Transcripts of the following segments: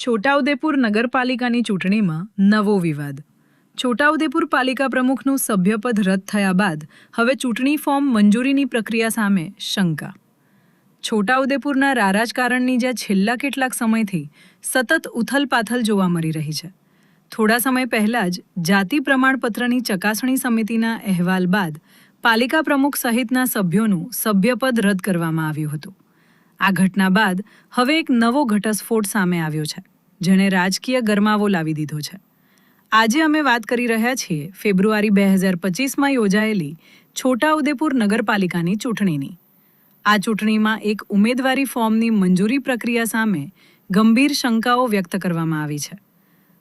છોટાઉદેપુર નગરપાલિકાની ચૂંટણીમાં નવો વિવાદ. છોટાઉદેપુર પાલિકા પ્રમુખનું સભ્યપદ રદ થયા બાદ હવે ચૂંટણી ફોર્મ મંજૂરીની પ્રક્રિયા સામે શંકા. છોટાઉદેપુરના રાજકારણની જ્યાં છેલ્લા કેટલાક સમયથી સતત ઉથલપાથલ જોવા મળી રહી છે. થોડા સમય પહેલા જ જાતિ પ્રમાણપત્રની ચકાસણી સમિતિના અહેવાલ બાદ પાલિકા પ્રમુખ સહિતના સભ્યોનું સભ્યપદ રદ કરવામાં આવ્યું હતું. આ ઘટના બાદ હવે એક નવો ઘટસ્ફોટ સામે આવ્યો છે, જેણે રાજકીય ગરમાવો લાવી દીધો છે. આજે અમે વાત કરી રહ્યા છીએ ફેબ્રુઆરી 2025માં યોજાયેલી છોટાઉદેપુર નગરપાલિકાની ચૂંટણીની. આ ચૂંટણીમાં એક ઉમેદવારી ફોર્મની મંજૂરી પ્રક્રિયા સામે ગંભીર શંકાઓ વ્યક્ત કરવામાં આવી છે.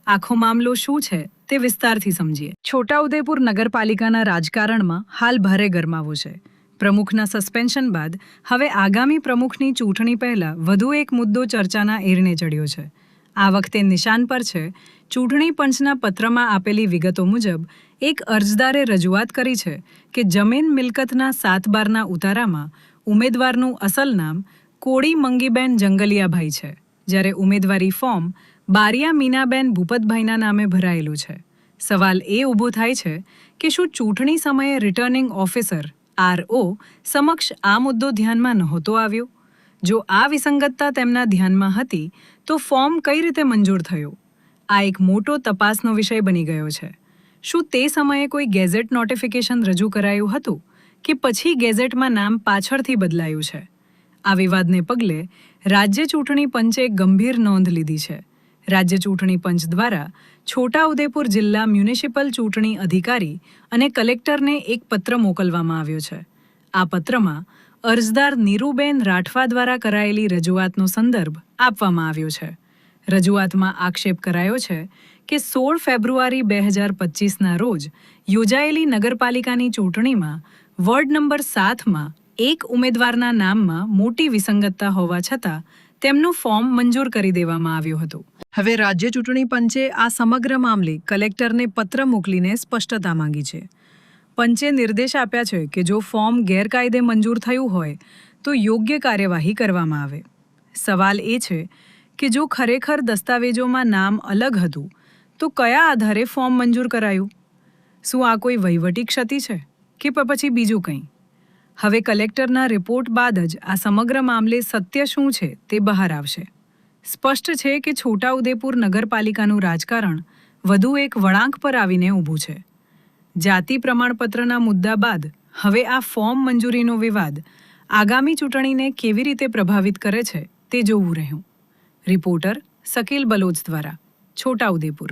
આખો મામલો શું છે તે વિસ્તારથી સમજીએ. છોટાઉદેપુર નગરપાલિકાના રાજકારણમાં હાલ ભારે ગરમાવો છે. પ્રમુખના સસ્પેન્શન બાદ હવે આગામી પ્રમુખની ચૂંટણી પહેલા વધુ એક મુદ્દો ચર્ચાના એરને ચડ્યો છે. આ વખતે નિશાન પર છે ચૂંટણી પંચના પત્રમાં આપેલી વિગતો મુજબ એક અરજદારે રજૂઆત કરી છે કે જમીન મિલકતના 7/12ના ઉતારામાં ઉમેદવારનું અસલ નામ કોડી મંગીબેન જંગલિયાભાઈ છે, જ્યારે ઉમેદવારી ફોર્મ બારિયા મીનાબેન ભૂપતભાઈના નામે ભરાયેલું છે. સવાલ એ ઊભો થાય છે કે શું ચૂંટણી સમયે રિટર્નિંગ ઓફિસર RO સમક્ષ આ મુદ્દો ધ્યાનમાં નહોતો આવ્યો? જો આ વિસંગતતા તેમના ધ્યાનમાં હતી તો ફોર્મ કઈ રીતે મંજૂર થયો? આ એક મોટો તપાસનો વિષય બની ગયો છે. શું તે સમયે કોઈ ગેઝેટ નોટિફિકેશન રજૂ કરાયું હતું કે પછી ગેઝેટમાં નામ પાછળથી બદલાયું છે? આ વિવાદને પગલે રાજ્ય ચૂંટણી પંચે ગંભીર નોંધ લીધી છે. રાજ્ય ચૂંટણી પંચ દ્વારા છોટાઉદેપુર જિલ્લા મ્યુનિસિપલ ચૂંટણી અધિકારી અને કલેક્ટરને એક પત્ર મોકલવામાં આવ્યો છે. આ પત્રમાં અરજદાર નીરુબેન રાઠવા દ્વારા કરાયેલી રજૂઆતનો સંદર્ભ આપવામાં આવ્યો છે. રજૂઆતમાં આક્ષેપ કરાયો છે કે 16 ફેબ્રુઆરી 2025ના રોજ યોજાયેલી નગરપાલિકાની ચૂંટણીમાં વોર્ડ નંબર 7માં એક ઉમેદવારના નામમાં મોટી વિસંગતતા હોવા છતાં તેમનું ફોર્મ મંજૂર કરી દેવામાં આવ્યું હતું. હવે રાજ્ય ચૂંટણી પંચે આ સમગ્ર મામલે કલેક્ટરને પત્ર મોકલીને સ્પષ્ટતા માંગી છે. પંચે નિર્દેશ આપ્યા છે કે જો ફોર્મ ગેરકાયદે મંજૂર થયું હોય તો યોગ્ય કાર્યવાહી કરવામાં આવે. સવાલ એ છે કે જો ખરેખર દસ્તાવેજોમાં નામ અલગ હતું તો કયા આધારે ફોર્મ મંજૂર કરાયું? શું આ કોઈ વહીવટી ક્ષતિ છે કે પછી બીજું કંઈ? હવે કલેક્ટરના રિપોર્ટ બાદ જ આ સમગ્ર મામલે સત્ય શું છે તે બહાર આવશે. સ્પષ્ટ છે કે છોટાઉદેપુર નગરપાલિકાનું રાજકારણ વધુ એક વળાંક પર આવીને ઊભું છે. જાતિ પ્રમાણપત્રના મુદ્દા બાદ હવે આ ફોર્મ મંજૂરીનો વિવાદ આગામી ચૂંટણીને કેવી રીતે પ્રભાવિત કરે છે તે જોવું રહ્યું. રિપોર્ટર શકીલ બલોચ દ્વારા, છોટાઉદેપુર.